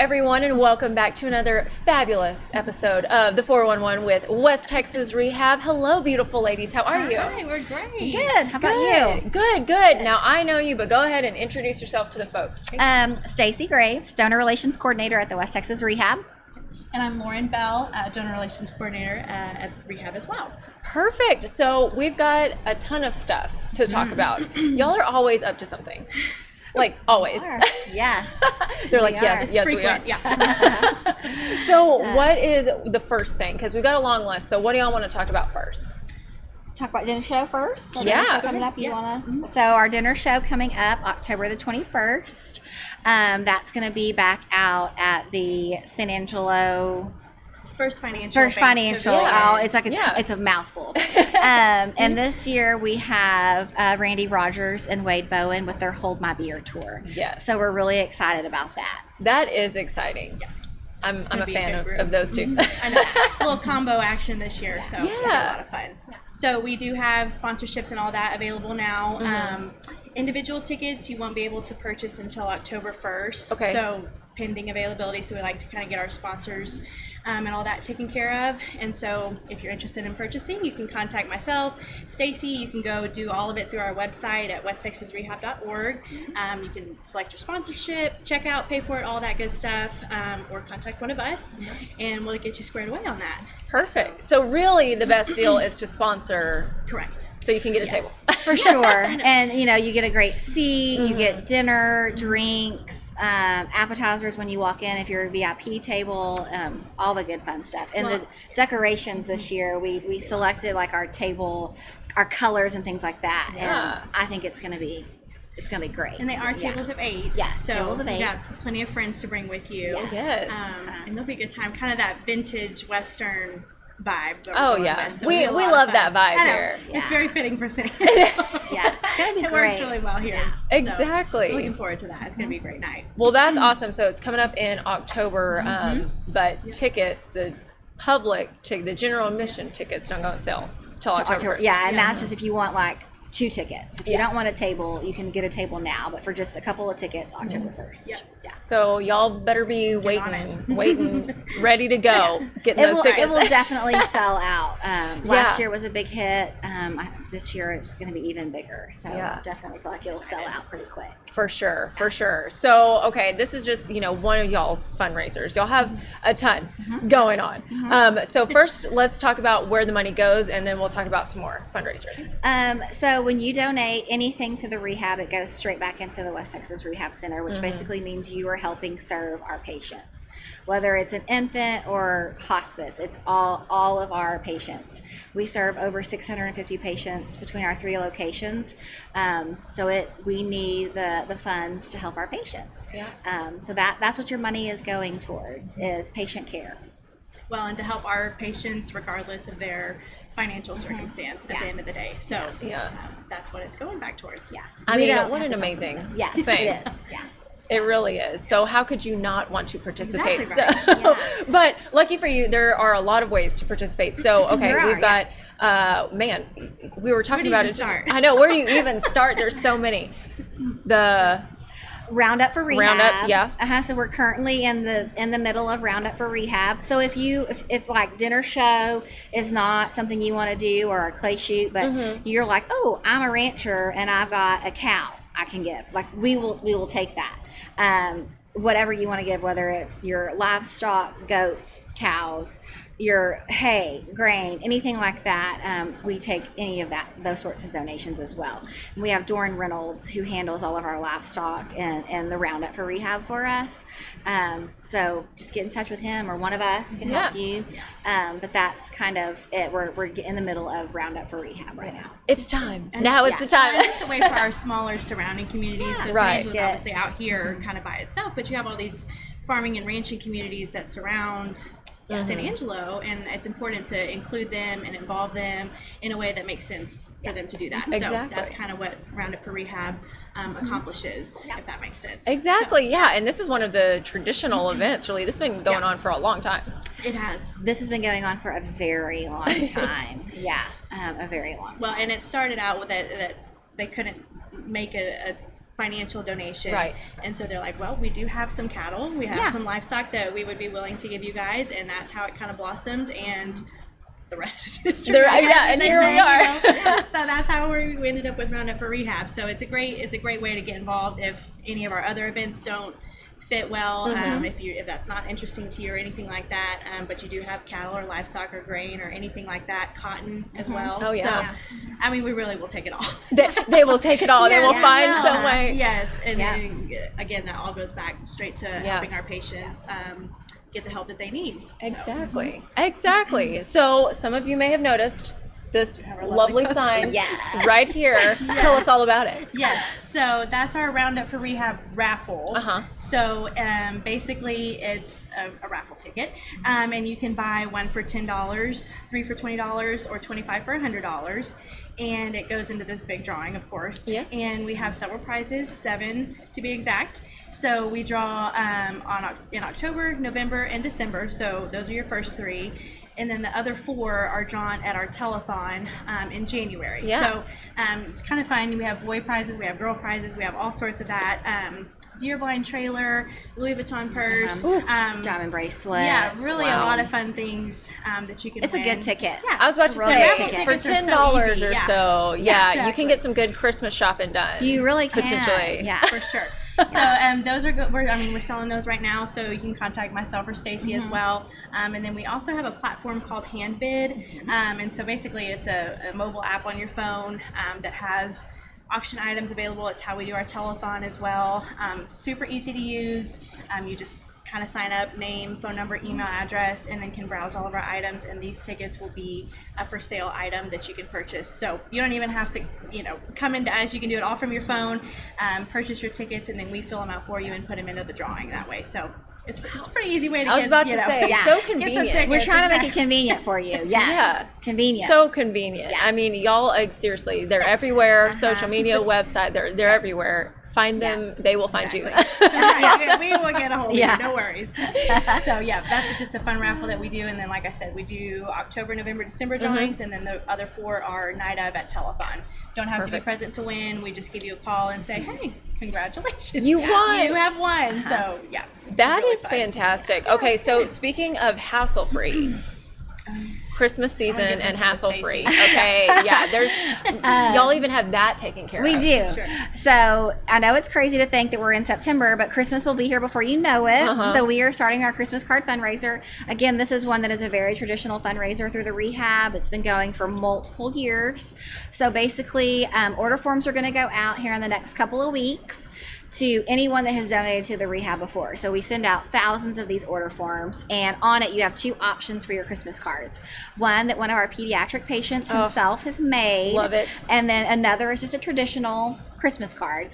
everyone, and welcome back to another fabulous episode of the 411 with West Texas Rehab. Hello, beautiful ladies. How are you? Hi, we're great. Good. How about you? Good. Now, I know you, but go ahead and introduce yourself to the folks. Stacy Graves, Donor Relations Coordinator at the West Texas Rehab. And I'm Lauren Bell, Donor Relations Coordinator at Rehab as well. Perfect. So we've got a ton of stuff to talk about. Y'all are always up to something. Like, always. Yeah. They're like, yes, we are. Yeah. So what is the first thing? Because we've got a long list. So what do y'all want to talk about first? Talk about dinner show first. Yeah. Dinner show coming up. You wanna? So our dinner show coming up October the 21st. That's going to be back out at the San Angelo. First Financial. Oh, it's like it's a mouthful. And this year we have Randy Rogers and Wade Bowen with their Hold My Beer tour. Yes. So we're really excited about that. That is exciting. Yeah. I'm a fan of those two. I know. A little combo action this year, so it'll be a lot of fun. Yeah. So we do have sponsorships and all that available now. Individual tickets you won't be able to purchase until October 1st. Okay. So pending availability, so we like to kind of get our sponsors and all that taken care of. And so if you're interested in purchasing, you can contact myself, Stacy. You can go do all of it through our website at westtexasrehab.org. You can select your sponsorship, check out, pay for it, all that good stuff, or contact one of us, and we'll get you squared away on that. Perfect. So really the best deal is to sponsor. Correct. So you can get a table. For sure. And, you get a great seat, you get dinner, drinks, appetizers when you walk in if you're a VIP table, all the good fun stuff. And the decorations this year, we selected like our table, our colors and things like that. Yeah. And I think it's going to be great. And they are tables of 8. Yes, so tables of 8. You got plenty of friends to bring with you. Yes. And it'll be a good time. Kind of that vintage Western vibe. that we're Oh going yeah, with. So we it'll be a lot love of that fun. vibe I know. here. It's very fitting for San Yeah, it's going to be It great. works really well here. Yeah. Exactly. So, looking forward to that. It's going to be a great night. Well, that's awesome. So it's coming up in October, but tickets, the general admission tickets don't go on sale till October 1st. Yeah, and that's just if you want like 2 tickets. If you don't want a table, you can get a table now, but for just a couple of tickets, October 1st. Yeah. So y'all better be waiting, ready to go, getting those tickets. It will definitely sell out. Last year was a big hit. This year it's going to be even bigger. So definitely feel like it'll sell out pretty quick. For sure. So, okay, this is just, one of y'all's fundraisers. Y'all have a ton going on. So first, let's talk about where the money goes, and then we'll talk about some more fundraisers. So when you donate anything to the rehab, it goes straight back into the West Texas Rehab Center, which basically means you are helping serve our patients. Whether it's an infant or hospice, it's all of our patients. We serve over 650 patients between our 3 locations. So we need the funds to help our patients. So that's what your money is going towards, is patient care. Well, and to help our patients regardless of their financial circumstance at the end of the day. So that's what it's going back towards. Yeah. I mean, what an amazing thing. It is. Yeah. It really is. So how could you not want to participate? Exactly right. So, but lucky for you, there are a lot of ways to participate. So, okay, we've got, we were talking about it. Start? I know, where do you even start? There's so many. The Roundup for Rehab. Roundup, yeah. So we're currently in the middle of Roundup for Rehab. So if like dinner show is not something you want to do, or a clay shoot, but you're like, oh, I'm a rancher and I've got a cow I can give. Like we will take that. Whatever you want to give, whether it's your livestock, goats, cows, your hay, grain, anything like that, we take any of those sorts of donations as well. And we have Doran Reynolds, who handles all of our livestock and the Roundup for Rehab for us. So just get in touch with him, or one of us can help you. But that's kind of it. We're in the middle of Roundup for Rehab right now. It's time. Now it's the time. Not just a way for our smaller surrounding communities. So San Angelo's obviously out here kind of by itself, but you have all these farming and ranching communities that surround San Angelo, and it's important to include them and involve them in a way that makes sense for them to do that. Exactly. So that's kind of what Roundup for Rehab accomplishes, if that makes sense. Exactly, yeah. And this is one of the traditional events, really. This has been going on for a long time. It has. This has been going on for a very long time. A very long time. Well, and it started out with that they couldn't make a financial donation. Right. And so they're like, well, we do have some cattle, we have Yeah. some livestock that we would be willing to give you guys, and that's how it kind of blossomed, and the rest is history. And here we are. So that's how we ended up with Roundup for Rehab. So it's a great way to get involved if any of our other events don't fit well, if that's not interesting to you or anything like that, but you do have cattle or livestock or grain or anything like that, cotton as well. Oh, yeah. So, I mean, we really will take it all. They will take it all. They will find some way. Yes, and again, that all goes back straight to helping our patients get the help that they need. Exactly. Exactly. So some of you may have noticed this lovely sign right here. Tell us all about it. Yes, so that's our Roundup for Rehab raffle. So basically it's a raffle ticket, and you can buy one for $10, 3 for $20, or 25 for $100. And it goes into this big drawing, of course. Yeah. And we have several prizes, 7 to be exact. So we draw in October, November, and December. So those are your first 3. And then the other 4 are drawn at our telethon in January. Yeah. So it's kind of fun. We have boy prizes, we have girl prizes, we have all sorts of that. Deer blind trailer, Louis Vuitton purse, diamond bracelet. Yeah, really a lot of fun things that you can It's win. a good ticket. Yeah, I was about to really say, good ticket. for Tickets are $10 so or easy, so, you exactly. can get some good Christmas shopping done. You really can. Potentially. Yeah. For sure. So those are good. We're selling those right now, so you can contact myself or Stacy as well. And then we also have a platform called HandBid, and so basically it's a mobile app on your phone that has auction items available. It's how we do our telethon as well. Super easy to use. You just kind of sign up, name, phone number, email address, and then can browse all of our items, and these tickets will be a for sale item that you can purchase. So you don't even have to, come into us. You can do it all from your phone, purchase your tickets, and then we fill them out for you and put them into the drawing that way. So it's a pretty easy way to I was about to say, so convenient. We're trying to make it convenient for you. Yes. Yeah. Convenient. So convenient. I mean, y'all, seriously, they're everywhere. Social media, website, they're everywhere. Find them, they will find you. We will get a hold of you, no worries. So that's just a fun raffle that we do, and then like I said, we do October, November, December drawings, and then the other 4 are night of at telethon. Don't have to be present to win. We just give you a call and say, hey, congratulations, you won. You have won. So that really is fun. Fantastic. Okay, so speaking of hassle-free, Christmas season and hassle-free. Okay, there's y'all even have that taken care of. We do. Sure. So I know it's crazy to think that we're in September, but Christmas will be here before you know it. So we are starting our Christmas card fundraiser. Again, this is one that is a very traditional fundraiser through the Rehab. It's been going for multiple years. So basically, order forms are going to go out here in the next couple of weeks to anyone that has donated to the Rehab before. So we send out thousands of these order forms, and on it you have 2 options for your Christmas cards. One that one of our pediatric patients himself has made. Love it. And then another is just a traditional Christmas card.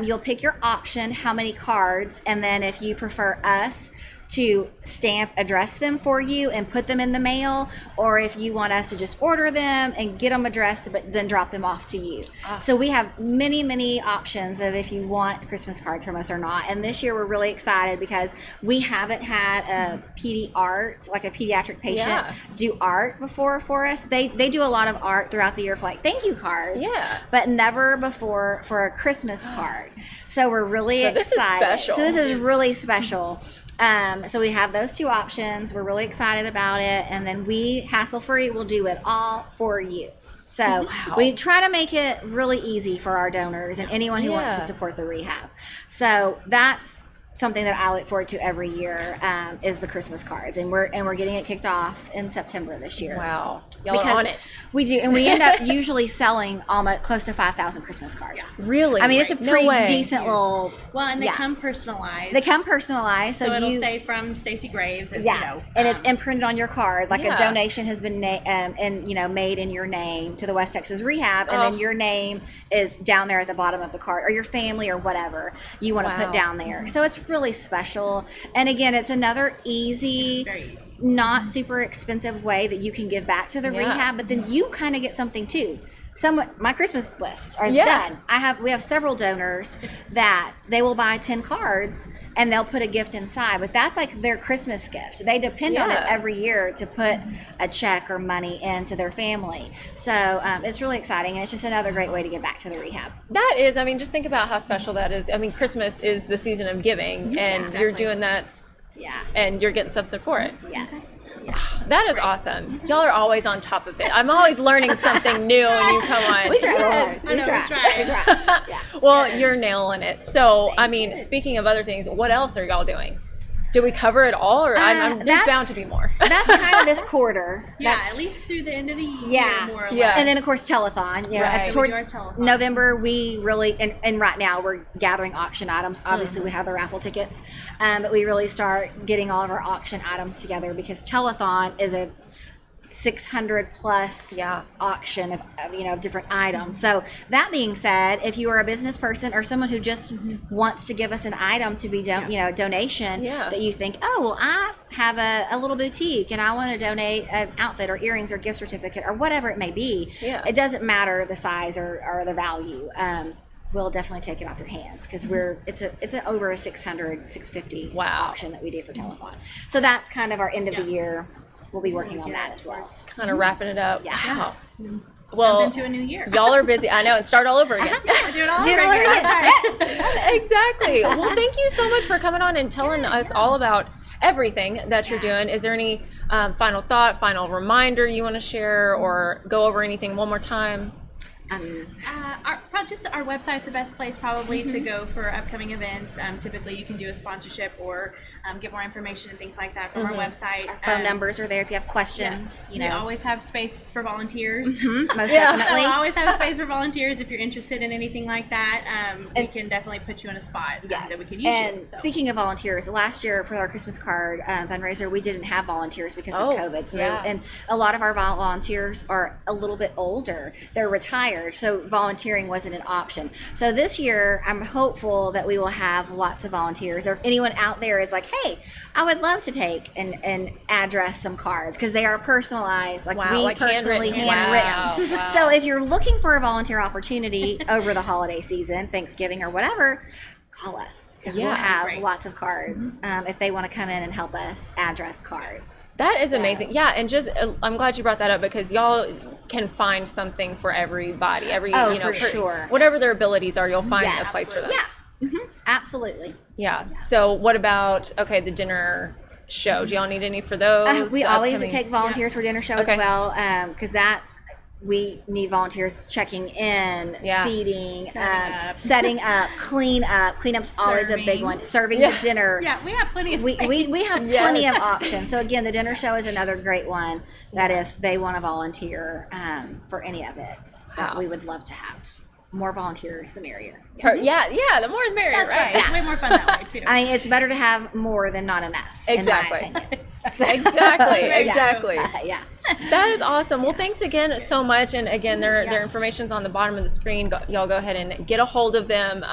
You'll pick your option, how many cards, and then if you prefer us to stamp, address them for you and put them in the mail, or if you want us to just order them and get them addressed but then drop them off to you. So we have many options of if you want Christmas cards from us or not. And this year we're really excited because we haven't had a PD art, like a pediatric patient do art before for us. They do a lot of art throughout the year for like thank you cards, but never before for a Christmas card. So we're really excited. This is special. So this is really special. So we have those 2 options. We're really excited about it, and then we hassle-free will do it all for you. So we try to make it really easy for our donors and anyone who wants to support the Rehab. So that's something that I look forward to every year, is the Christmas cards, and we're getting it kicked off in September this year. Wow, y'all are on it. We do, and we end up usually selling almost close to 5,000 Christmas cards. Really? I mean, it's a pretty decent little. Well, and they come personalized. They come personalized, so it'll say from Stacy Graves, and and it's imprinted on your card, like a donation has been made in your name to the West Texas Rehab, and then your name is down there at the bottom of the card, or your family or whatever you want to put down there. So it's really special, and again, it's another very easy, not super expensive way that you can give back to the Rehab, but then you kind of get something too. my Christmas list is Yeah. done. We have several donors that they will buy 10 cards and they'll put a gift inside, but that's like their Christmas gift. They depend on it Yeah. every year to put a check or money into their family. So it's really exciting, and it's just another great way to give back to the rehab. That is, I mean, just think about how special that is. I mean, Christmas is the season of giving, and you're doing that, Yeah. and you're getting something for it. Yes. That is awesome. Y'all are always on top of it. I'm always learning something new when you come on. We try to I learn. know, We we try. try. We try. Yeah. Well, you're nailing it. So, I mean, speaking of other things, what else are y'all doing? Did we cover it all, or I'm there's that's- bound to be more? That's kind of this quarter. Yeah, That's- at least through the end of the year, Yeah. more or Yeah. less. And then of course telethon. You know, Right. towards We do our telethon. November we really and right now we're gathering auction items. Obviously we have the raffle tickets, but we really start getting all of our auction items together because telethon is a 600 plus auction of of different items. So that being said, if you are a business person or someone who just wants to give us an item to be donation that you think, oh well, I have a little boutique and I want to donate an outfit or earrings or gift certificate or whatever it may be, it doesn't matter the size or the value. We'll definitely take it off your hands because it's over a 650 auction that we do for telethon. So that's kind of our end of the year. We'll be working on that as well. Kind of wrapping it up. Yeah. Wow. Well, Jump into a new year. y'all are busy. I know, and start all over again. Yeah, do it all Do it over all over again. again. Exactly. Well, thank you so much for coming on and telling us all about everything that you're doing. Is there any final thought, final reminder you want to share, or go over anything one more time? Our website's the best place probably to go for upcoming events. Typically, you can do a sponsorship or get more information and things like that from our website. Our phone numbers are there if you have questions. We always have space for volunteers. Most So definitely. we always have space for volunteers if you're interested in anything like that. We can definitely put you in a spot that we can use. And speaking of volunteers, last year for our Christmas card fundraiser, we didn't have volunteers because of COVID. So and a lot of our volunteers are a little bit older. They're retired, so volunteering wasn't an option. So this year, I'm hopeful that we will have lots of volunteers. Or if anyone out there is like, hey, I would love to take and address some cards because they are personalized, like we like personally handwritten. handwritten. So if you're looking for a volunteer opportunity over the holiday season, Thanksgiving or whatever, call us because we'll have lots of cards if they want to come in and help us address cards. That is amazing. Yeah, and just I'm glad you brought that up because y'all can find something for everybody. For sure. Whatever their abilities are, you'll find a place for them. Yeah, absolutely. Yeah. So what about the dinner show? Do y'all need any for those? We always take volunteers for dinner show as well because we need volunteers checking in, seating, setting up, clean up. Cleanup's always a big one. Serving the dinner. Yeah, we have plenty of we have plenty of options. So again, the dinner show is another great one that if they want to volunteer for any of it, that we would love to have. More volunteers, the merrier. The more the merrier. That's right. It's way more fun that way too. I mean, it's better to have more than not enough. Exactly. In my opinion. Exactly. Yeah. That is awesome. Well, thanks again so much. And again, their information's on the bottom of the screen. Y'all go ahead and get a hold of them.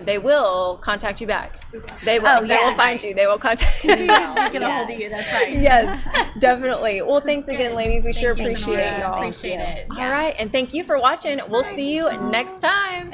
They will contact you back. They will. They will find you. They will contact you. Get a hold of you. That's right. Yes, definitely. Well, thanks again, ladies. We sure appreciate y'all. Appreciate it. All right, and thank you for watching. We'll see you next time.